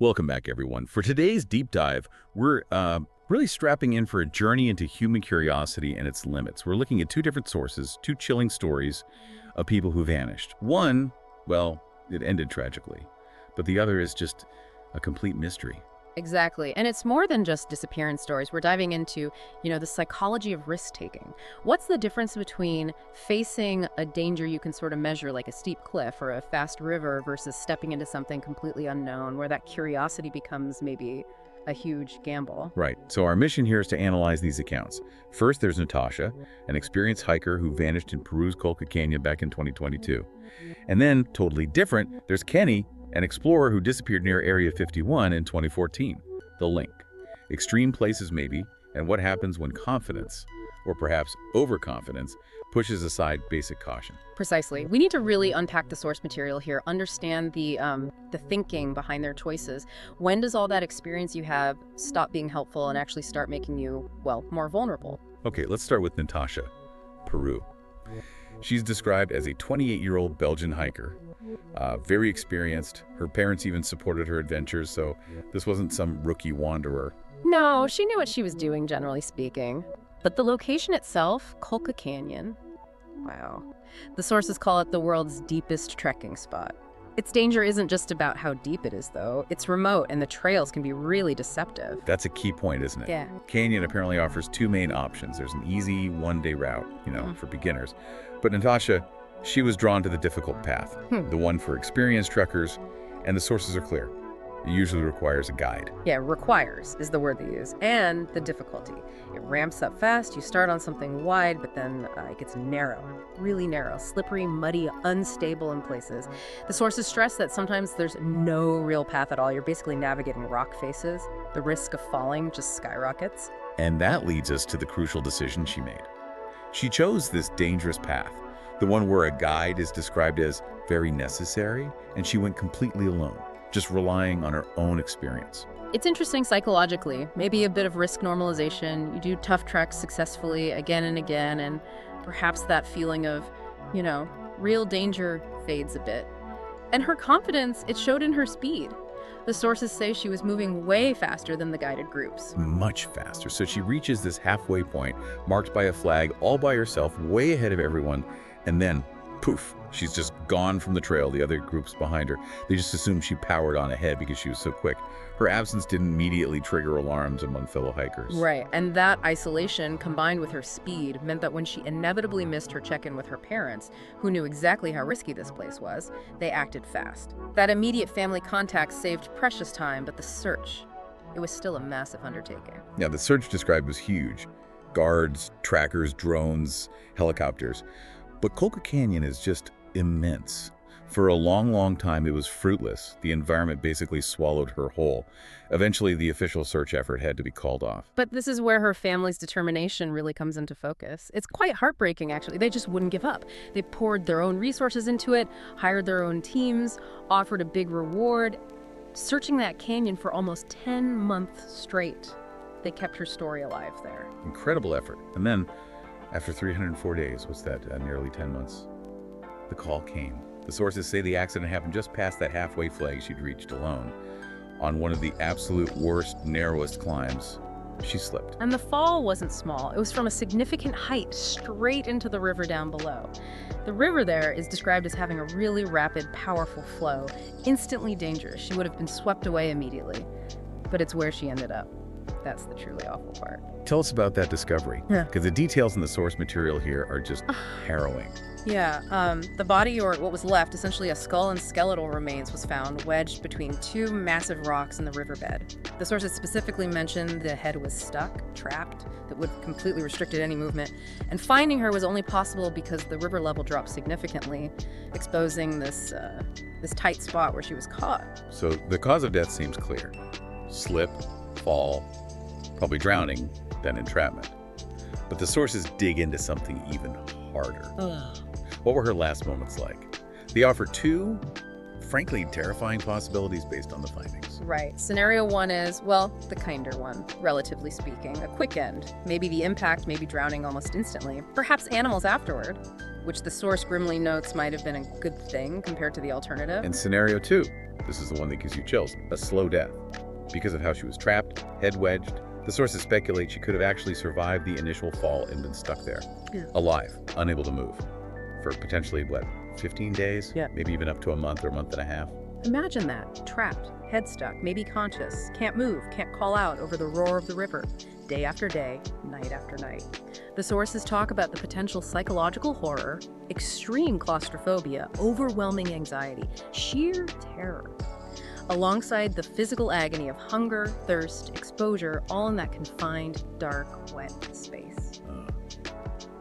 Welcome back, everyone. For today's deep dive, we're really strapping in for a journey into human curiosity and its limits. We're looking at two different sources, two chilling stories of people who vanished. One, well, it ended tragically, but the other is just a complete mystery. Exactly. And it's more than just disappearance stories. We're diving into, the psychology of risk-taking. What's the difference between facing a danger you can sort of measure, like a steep cliff or a fast river, versus stepping into something completely unknown, where that curiosity becomes maybe a huge gamble? Right. So our mission here is to analyze these accounts. First, there's Natasha, an experienced hiker who vanished in Peru's Colca Canyon back in 2022. And then, totally different, there's Kenny, an explorer who disappeared near Area 51 in 2014. The link. Extreme places maybe, and what happens when confidence, or perhaps overconfidence, pushes aside basic caution. Precisely. We need to really unpack the source material here, understand the thinking behind their choices. When does all that experience you have stop being helpful and actually start making you, well, more vulnerable? Okay, let's start with Natasha, Peru. She's described as a 28-year-old Belgian hiker, very experienced. Her parents even supported her adventures, so this wasn't some rookie wanderer. No, she knew what she was doing, generally speaking. But the location itself, Colca Canyon, wow. The sources call it the world's deepest trekking spot. Its danger isn't just about how deep it is, though. It's remote, and the trails can be really deceptive. That's a key point, isn't it? Yeah. Canyon apparently offers two main options. There's an easy one-day route, for beginners. But Natasha, she was drawn to the difficult path, the one for experienced trekkers, and the sources are clear. It usually requires a guide. Yeah, requires is the word they use, and the difficulty. It ramps up fast, you start on something wide, but then it gets narrow, really narrow, slippery, muddy, unstable in places. The sources stress that sometimes there's no real path at all. You're basically navigating rock faces. The risk of falling just skyrockets. And that leads us to the crucial decision she made. She chose this dangerous path, the one where a guide is described as very necessary, and she went completely alone, just relying on her own experience. It's interesting psychologically, maybe a bit of risk normalization. You do tough treks successfully again and again, and perhaps that feeling of, real danger fades a bit. And her confidence, it showed in her speed. The sources say she was moving way faster than the guided groups. Much faster. So she reaches this halfway point, marked by a flag, all by herself, way ahead of everyone, and then, poof, she's just gone from the trail. The other groups behind her, they just assumed she powered on ahead because she was so quick. Her absence didn't immediately trigger alarms among fellow hikers. Right, and that isolation combined with her speed meant that when she inevitably missed her check-in with her parents, who knew exactly how risky this place was, they acted fast. That immediate family contact saved precious time, but the search, it was still a massive undertaking. Now, the search described was huge. Guards, trackers, drones, helicopters. But Colca Canyon is just immense. For a long, long time, it was fruitless. The environment basically swallowed her whole. Eventually, the official search effort had to be called off. But this is where her family's determination really comes into focus. It's quite heartbreaking, actually. They just wouldn't give up. They poured their own resources into it, hired their own teams, offered a big reward, searching that canyon for almost 10 months straight. They kept her story alive there. Incredible effort. And then, after 304 days, what's that, nearly 10 months, the call came. The sources say the accident happened just past that halfway flag she'd reached alone. On one of the absolute worst, narrowest climbs, she slipped. And the fall wasn't small. It was from a significant height straight into the river down below. The river there is described as having a really rapid, powerful flow, instantly dangerous. She would have been swept away immediately. But it's where she ended up. That's the truly awful part. Tell us about that discovery. Yeah. Because the details in the source material here are just harrowing. Yeah, the body, or what was left, essentially a skull and skeletal remains, was found wedged between two massive rocks in the riverbed. The sources specifically mentioned the head was stuck, trapped, that would have completely restricted any movement, and finding her was only possible because the river level dropped significantly, exposing this tight spot where she was caught. So the cause of death seems clear. Slip, fall, probably drowning, then entrapment. But the sources dig into something even harder. What were her last moments like? They offer two, frankly, terrifying possibilities based on the findings. Right. Scenario one is, well, the kinder one, relatively speaking. A quick end. Maybe the impact, maybe drowning almost instantly. Perhaps animals afterward, which the source grimly notes might have been a good thing compared to the alternative. And scenario two, This is the one that gives you chills. A slow death. Because of how she was trapped, head wedged, the sources speculate she could have actually survived the initial fall and been stuck there. Yeah. Alive, unable to move. For potentially, 15 days? Yeah. Maybe even up to a month or a month and a half. Imagine that. Trapped, head stuck, maybe conscious, can't move, can't call out over the roar of the river, day after day, night after night. The sources talk about the potential psychological horror, extreme claustrophobia, overwhelming anxiety, sheer terror, alongside the physical agony of hunger, thirst, exposure, all in that confined, dark, wet space.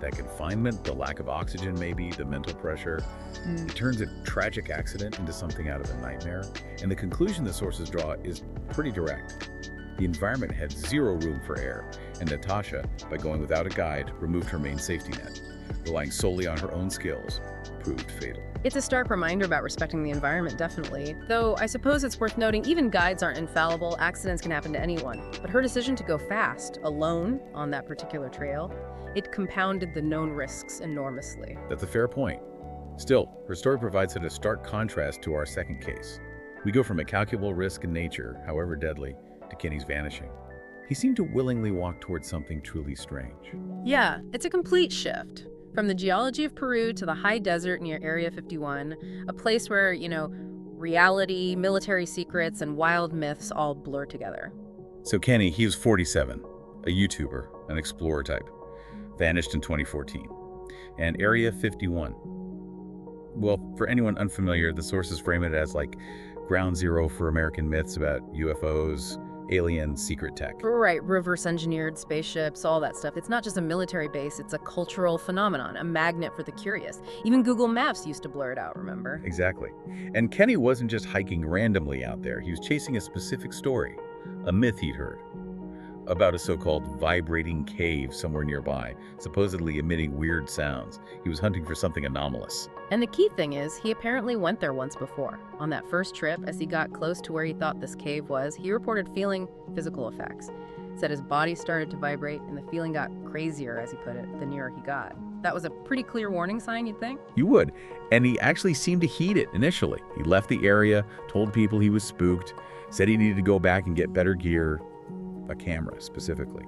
That confinement, the lack of oxygen maybe, the mental pressure, it turns a tragic accident into something out of a nightmare. And the conclusion the sources draw is pretty direct. The environment had zero room for air, and Natasha, by going without a guide, removed her main safety net. Relying solely on her own skills proved fatal. It's a stark reminder about respecting the environment, definitely. Though I suppose it's worth noting, even guides aren't infallible, accidents can happen to anyone. But her decision to go fast, alone, on that particular trail, it compounded the known risks enormously. That's a fair point. Still, her story provides a stark contrast to our second case. We go from a calculable risk in nature, however deadly, to Kenny's vanishing. He seemed to willingly walk towards something truly strange. Yeah, it's a complete shift. From the geology of Peru to the high desert near Area 51, a place where, reality, military secrets, and wild myths all blur together. So Kenny, he was 47, a YouTuber, an explorer type, vanished in 2014. And Area 51. Well, for anyone unfamiliar, the sources frame it as like ground zero for American myths about UFOs, aliens, secret tech. Right, reverse engineered spaceships, all that stuff. It's not just a military base, it's a cultural phenomenon, a magnet for the curious. Even Google Maps used to blur it out, remember? Exactly. And Kenny wasn't just hiking randomly out there. He was chasing a specific story, a myth he'd heard, about a so-called vibrating cave somewhere nearby, supposedly emitting weird sounds. He was hunting for something anomalous. And the key thing is, he apparently went there once before. On that first trip, as he got close to where he thought this cave was, he reported feeling physical effects. Said his body started to vibrate, and the feeling got crazier, as he put it, the nearer he got. That was a pretty clear warning sign, you'd think? You would. And he actually seemed to heed it initially. He left the area, told people he was spooked, said he needed to go back and get better gear, a camera specifically.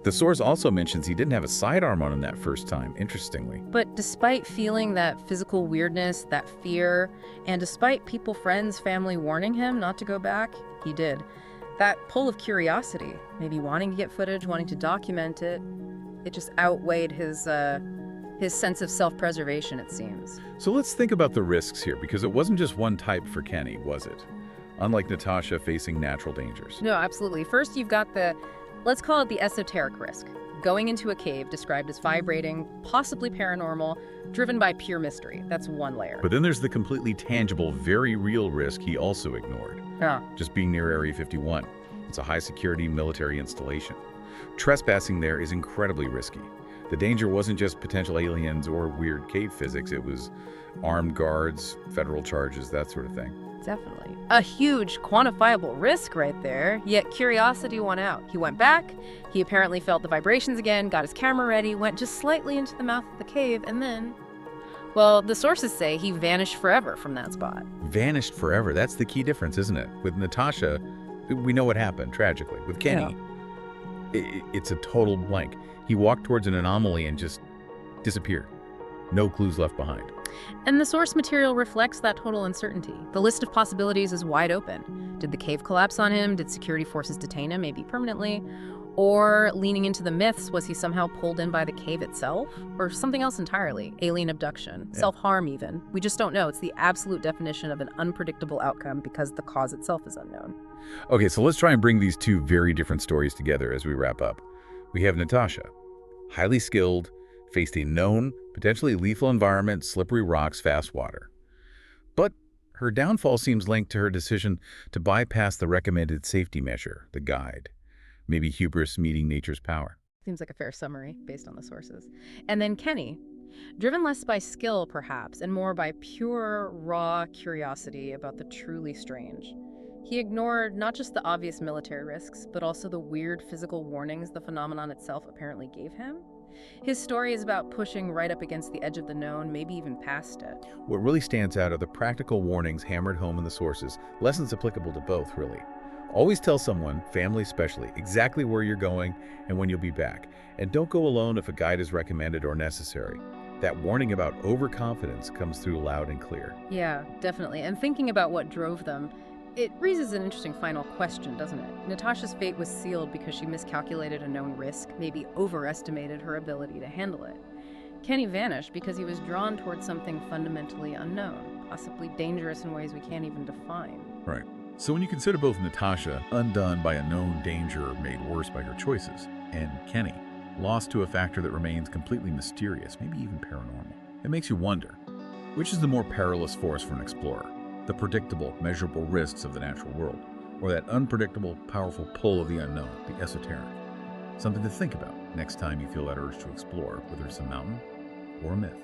The source also mentions he didn't have a sidearm on him that first time, interestingly. But despite feeling that physical weirdness, that fear, and despite people, friends, family warning him not to go back, he did. That pull of curiosity, maybe wanting to get footage, wanting to document it, it just outweighed his sense of self-preservation, it seems. So let's think about the risks here, because it wasn't just one type for Kenny, was it? Unlike Natasha facing natural dangers. No, absolutely. First, you've got let's call it the esoteric risk. Going into a cave described as vibrating, possibly paranormal, driven by pure mystery. That's one layer. But then there's the completely tangible, very real risk he also ignored. Yeah. Just being near Area 51. It's a high-security military installation. Trespassing there is incredibly risky. The danger wasn't just potential aliens or weird cave physics. It was armed guards, federal charges, that sort of thing. Definitely. A huge, quantifiable risk right there, yet curiosity won out. He went back, he apparently felt the vibrations again, got his camera ready, went just slightly into the mouth of the cave, and then, well, the sources say he vanished forever from that spot. Vanished forever. That's the key difference, isn't it? With Natasha, we know what happened, tragically. With Kenny, it's a total blank. He walked towards an anomaly and just disappeared. No clues left behind. And the source material reflects that total uncertainty. The list of possibilities is wide open. Did the cave collapse on him? Did security forces detain him, maybe permanently? Or, leaning into the myths, was he somehow pulled in by the cave itself? Or something else entirely? Alien abduction? Self-harm even? We just don't know. It's the absolute definition of an unpredictable outcome because the cause itself is unknown. Okay, so let's try and bring these two very different stories together as we wrap up. We have Natasha, highly skilled, faced a known, potentially lethal environment, slippery rocks, fast water. But her downfall seems linked to her decision to bypass the recommended safety measure, the guide. Maybe hubris meeting nature's power. Seems like a fair summary based on the sources. And then Kenny, driven less by skill perhaps, and more by pure, raw curiosity about the truly strange. He ignored not just the obvious military risks, but also the weird physical warnings the phenomenon itself apparently gave him. His story is about pushing right up against the edge of the known, maybe even past it. What really stands out are the practical warnings hammered home in the sources, lessons applicable to both, really. Always tell someone, family especially, exactly where you're going and when you'll be back. And don't go alone if a guide is recommended or necessary. That warning about overconfidence comes through loud and clear. Yeah, definitely. And thinking about what drove them, it raises an interesting final question, doesn't it? Natasha's fate was sealed because she miscalculated a known risk, maybe overestimated her ability to handle it. Kenny vanished because he was drawn towards something fundamentally unknown, possibly dangerous in ways we can't even define. Right. So when you consider both Natasha, undone by a known danger made worse by her choices, and Kenny, lost to a factor that remains completely mysterious, maybe even paranormal, it makes you wonder, which is the more perilous force for an explorer? The predictable, measurable risks of the natural world, or that unpredictable, powerful pull of the unknown, the esoteric? Something to think about next time you feel that urge to explore, whether it's a mountain or a myth.